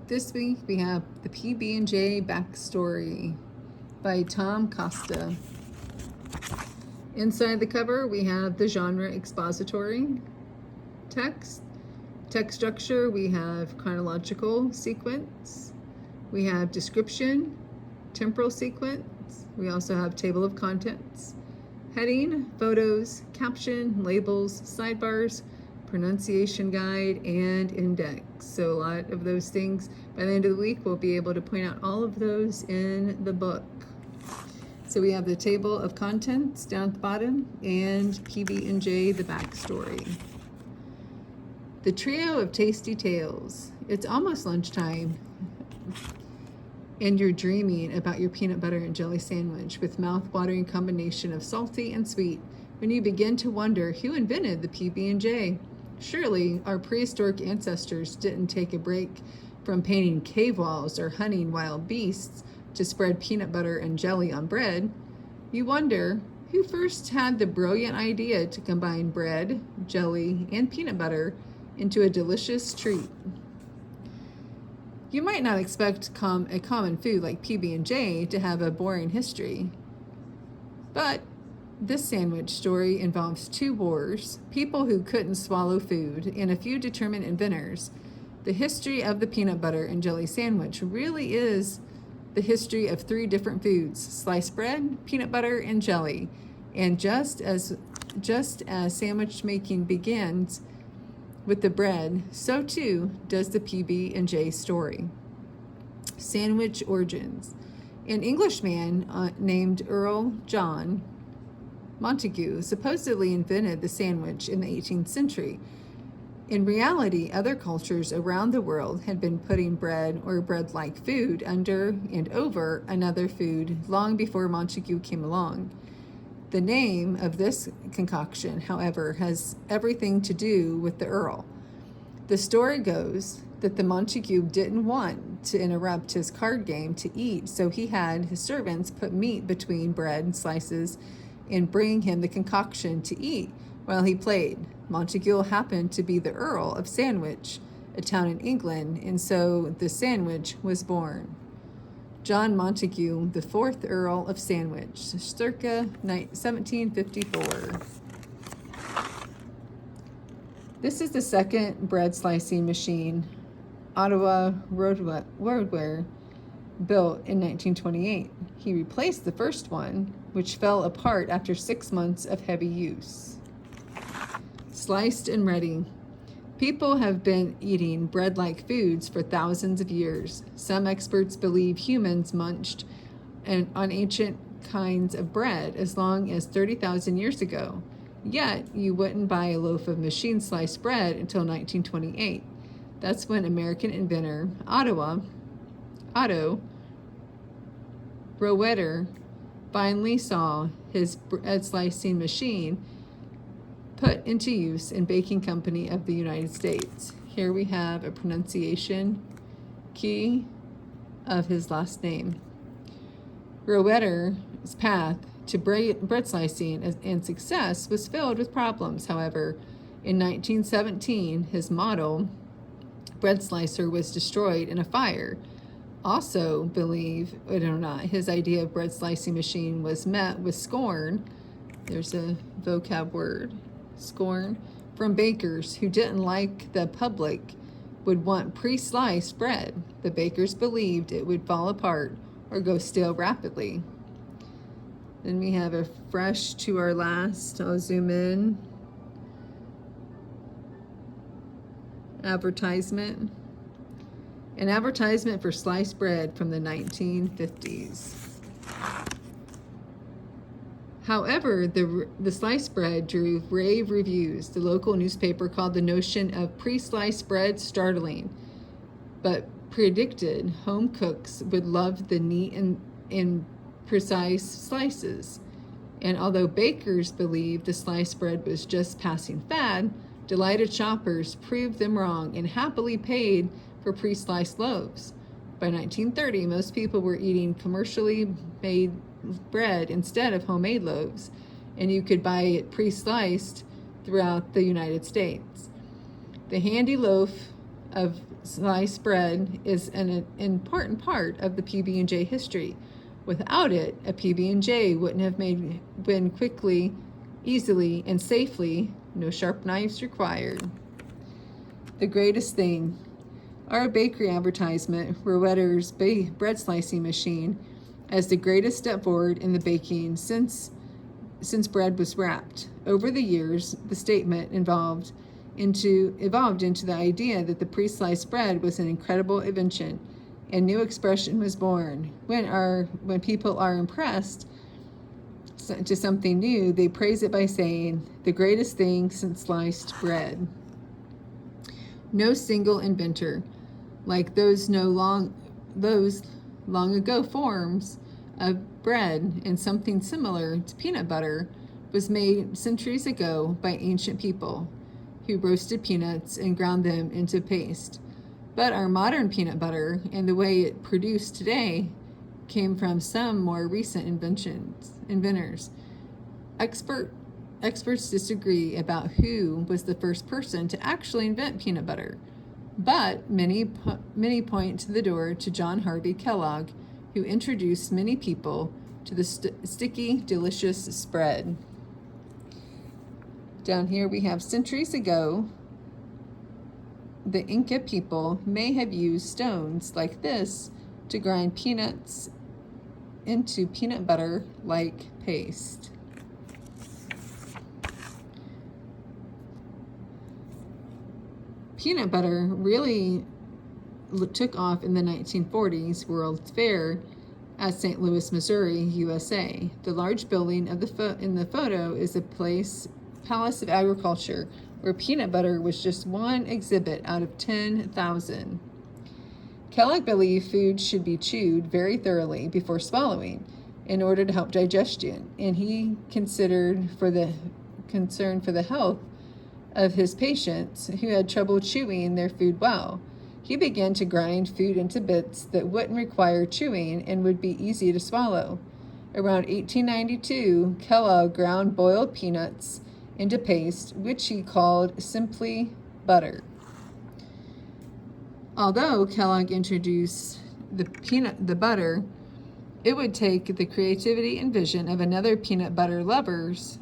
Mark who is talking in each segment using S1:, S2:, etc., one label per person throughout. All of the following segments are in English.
S1: This week we have the PB&J Backstory by Tom Costa. Inside the cover we have the genre expository text. Text structure, we have chronological sequence. We have description, temporal sequence. We also have table of contents. Heading, photos, caption, labels, sidebars, pronunciation guide, and index. So a lot of those things. By the end of the week, we'll be able to point out all of those in the book. So we have the table of contents down at the bottom and PB&J, the backstory. The trio of tasty tales. It's almost lunchtime and you're dreaming about your peanut butter and jelly sandwich with mouth-watering combination of salty and sweet when you begin to wonder who invented the PB&J. Surely our prehistoric ancestors didn't take a break from painting cave walls or hunting wild beasts to spread peanut butter and jelly on bread. You wonder who first had the brilliant idea to combine bread, jelly, and peanut butter into a delicious treat. You might not expect a common food like PB&J to have a boring history, but this sandwich story involves two wars, people who couldn't swallow food, and a few determined inventors. The history of the peanut butter and jelly sandwich really is the history of three different foods: sliced bread, peanut butter, and jelly. And just as sandwich making begins with the bread, so too does the PB&J story. Sandwich origins. An Englishman named Earl John Montagu supposedly invented the sandwich in the 18th century. In reality, other cultures around the world had been putting bread or bread-like food under and over another food long before Montagu came along. The name of this concoction, however, has everything to do with the Earl. The story goes that the Montagu didn't want to interrupt his card game to eat, so he had his servants put meat between bread slices and bring him the concoction to eat while he played. Montagu happened to be the Earl of Sandwich, a town in England, and so the sandwich was born. John Montagu, the fourth Earl of Sandwich, circa 1754. This is the second bread slicing machine Ottawa Roadware built in 1928. He replaced the first one, which fell apart after 6 months of heavy use. Sliced and ready. People have been eating bread-like foods for thousands of years. Some experts believe humans munched on ancient kinds of bread as long as 30,000 years ago. Yet, you wouldn't buy a loaf of machine-sliced bread until 1928. That's when American inventor Otto Roeder finally saw his bread slicing machine put into use in Baking Company of the United States. Here we have a pronunciation key of his last name. Roeder's path to bread slicing and success was filled with problems. However, in 1917, his model bread slicer was destroyed in a fire. Also, believe it or not, his idea of bread slicing machine was met with scorn. There's a vocab word. Scorn from bakers who didn't like the public would want pre-sliced bread. The bakers believed it would fall apart or go stale rapidly. Then we have a fresh to our last. I'll zoom in. Advertisement. An advertisement for sliced bread from the 1950s. However, the sliced bread drew rave reviews. The local newspaper called the notion of pre-sliced bread startling, but predicted home cooks would love the neat and precise slices. And although bakers believed the sliced bread was just passing fad, delighted shoppers proved them wrong and happily paid for pre-sliced loaves. By 1930, most people were eating commercially made bread instead of homemade loaves, and you could buy it pre-sliced throughout the United States. The handy loaf of sliced bread is an important part of the PB&J history. Without it, a PB&J wouldn't have been quickly, easily, and safely, no sharp knives required. The greatest thing. Our bakery advertisement for Wetter's bread slicing machine as the greatest step forward in the baking since bread was wrapped. Over the years, the statement evolved into the idea that the pre-sliced bread was an incredible invention. A new expression was born. When people are impressed to something new, they praise it by saying, "The greatest thing since sliced bread." No single inventor, like those long ago forms of bread and something similar to peanut butter, was made centuries ago by ancient people who roasted peanuts and ground them into paste. But our modern peanut butter and the way it produced today came from some more recent inventors. Experts disagree about who was the first person to actually invent peanut butter, but many point to the door to John Harvey Kellogg, who introduced many people to the sticky, delicious spread. Down here we have centuries ago, the Inca people may have used stones like this to grind peanuts into peanut butter-like paste. Peanut butter really took off in the 1940s World's Fair at St. Louis, Missouri, USA. The large building in the photo is a Palace of Agriculture, where peanut butter was just one exhibit out of 10,000. Kellogg believed food should be chewed very thoroughly before swallowing in order to help digestion, and he concerned for the health of his patients who had trouble chewing their food well. He began to grind food into bits that wouldn't require chewing and would be easy to swallow. Around 1892, Kellogg ground boiled peanuts into paste, which he called simply butter. Although Kellogg introduced the butter, it would take the creativity and vision of other peanut butter lovers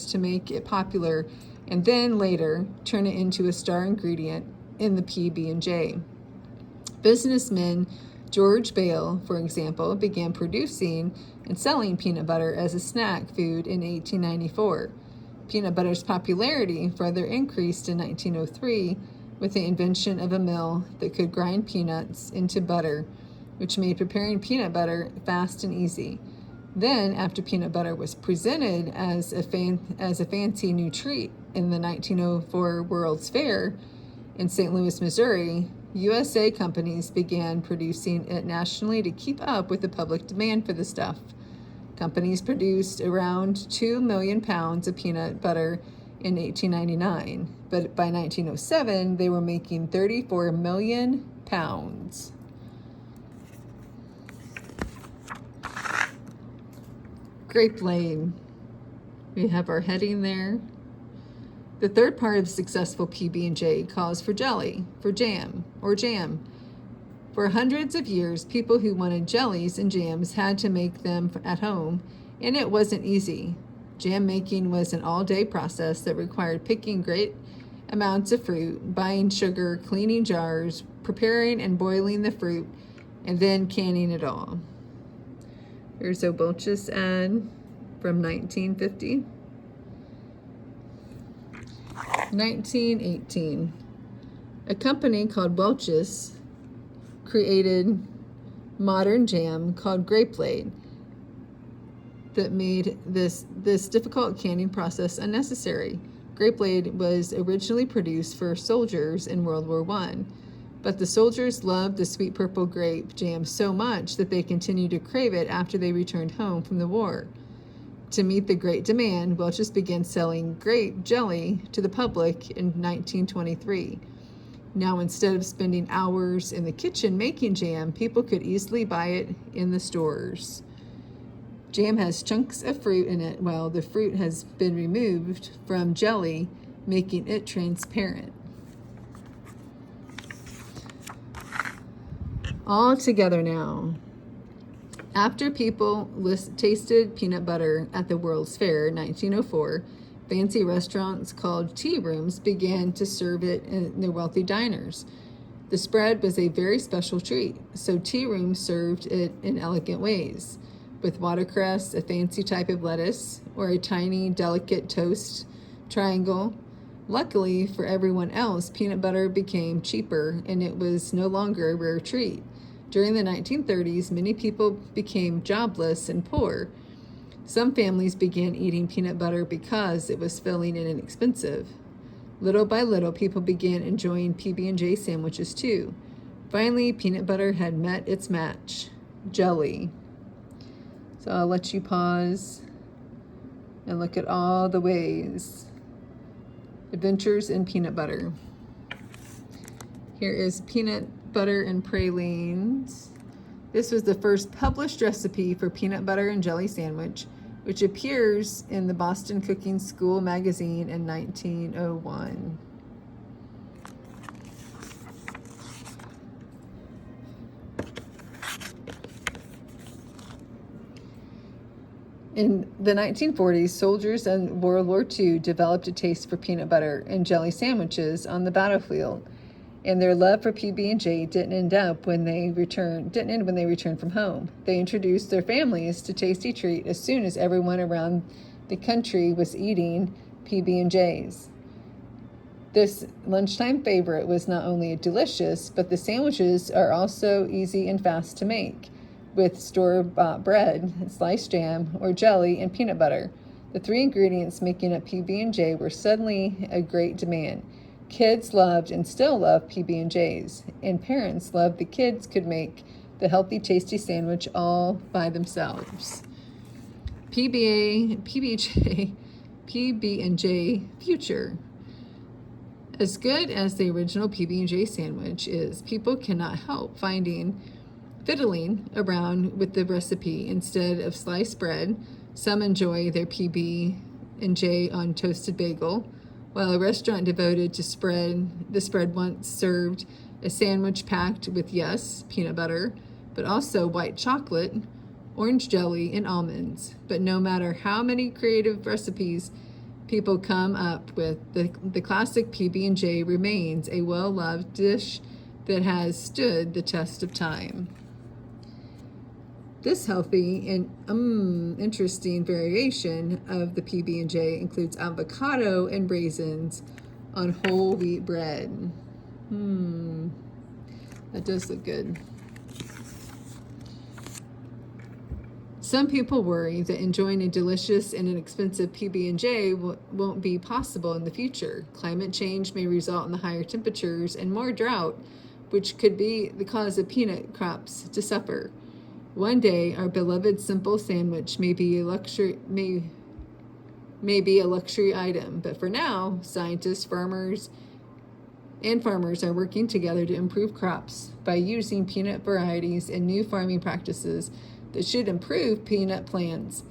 S1: to make it popular, and then later turn it into a star ingredient in the PB&J. Businessman George Bale, for example, began producing and selling peanut butter as a snack food in 1894. Peanut butter's popularity further increased in 1903 with the invention of a mill that could grind peanuts into butter, which made preparing peanut butter fast and easy. Then, after peanut butter was presented as a fancy new treat in the 1904 World's Fair in St. Louis, Missouri, USA companies began producing it nationally to keep up with the public demand for the stuff. Companies produced around 2 million pounds of peanut butter in 1899, but by 1907, they were making 34 million pounds. Grape Lane. We have our heading there. The third part of successful PB&J calls for jelly, for jam, or jam. For hundreds of years, people who wanted jellies and jams had to make them at home, and it wasn't easy. Jam making was an all-day process that required picking great amounts of fruit, buying sugar, cleaning jars, preparing and boiling the fruit, and then canning it all. Here's a Welch's ad from 1950. 1918. A company called Welch's created modern jam called Grape Lane that made this difficult canning process unnecessary. Grape Lane was originally produced for soldiers in World War I, but the soldiers loved the sweet purple grape jam so much that they continued to crave it after they returned home from the war. To meet the great demand, Welch's began selling grape jelly to the public in 1923. Now, instead of spending hours in the kitchen making jam, people could easily buy it in the stores. Jam has chunks of fruit in it while the fruit has been removed from jelly, making it transparent. all together now. After people tasted peanut butter at the World's Fair in 1904, fancy restaurants called tea rooms began to serve it in their wealthy diners. The spread was a very special treat, so tea rooms served it in elegant ways, with watercress, a fancy type of lettuce, or a tiny, delicate toast triangle. Luckily for everyone else, peanut butter became cheaper, and it was no longer a rare treat. During the 1930s, many people became jobless and poor. Some families began eating peanut butter because it was filling and inexpensive. Little by little, people began enjoying PB&J sandwiches too. Finally, peanut butter had met its match, jelly. So I'll let you pause and look at all the ways. Adventures in peanut butter. Here is peanut butter and pralines. This was the first published recipe for peanut butter and jelly sandwich, which appears in the Boston Cooking School magazine in 1901. In the 1940s, soldiers in World War II developed a taste for peanut butter and jelly sandwiches on the battlefield, and their love for PB&J didn't end when they returned from home. They introduced their families to tasty treat as soon as everyone around the country was eating PB&Js. This lunchtime favorite was not only delicious, but the sandwiches are also easy and fast to make, with store-bought bread, sliced jam, or jelly and peanut butter. The three ingredients making up PB&J were suddenly a great demand. Kids loved and still love PB&Js, and parents loved the kids could make the healthy, tasty sandwich all by themselves. PB&J future. As good as the original PB&J sandwich is, people cannot help fiddling around with the recipe instead of sliced bread. Some enjoy their PB&J on toasted bagel, while a restaurant devoted to the spread once served a sandwich packed with, yes, peanut butter, but also white chocolate, orange jelly, and almonds. But no matter how many creative recipes people come up with, the classic PB&J remains a well-loved dish that has stood the test of time. This healthy and interesting variation of the PB&J includes avocado and raisins on whole wheat bread. That does look good. Some people worry that enjoying a delicious and inexpensive PB&J won't be possible in the future. Climate change may result in the higher temperatures and more drought, which could be the cause of peanut crops to suffer. One day, our beloved simple sandwich may be a luxury item, but for now, scientists, farmers are working together to improve crops by using peanut varieties and new farming practices that should improve peanut plants.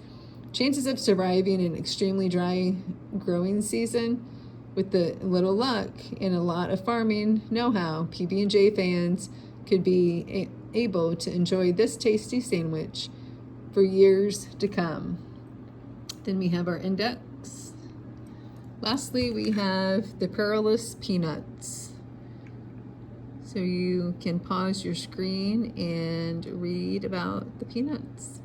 S1: Chances of surviving an extremely dry growing season, with a little luck and a lot of farming know-how, PB&J fans could be able to enjoy this tasty sandwich for years to come. Then we have our index. Lastly, we have the perilous peanuts. So you can pause your screen and read about the peanuts.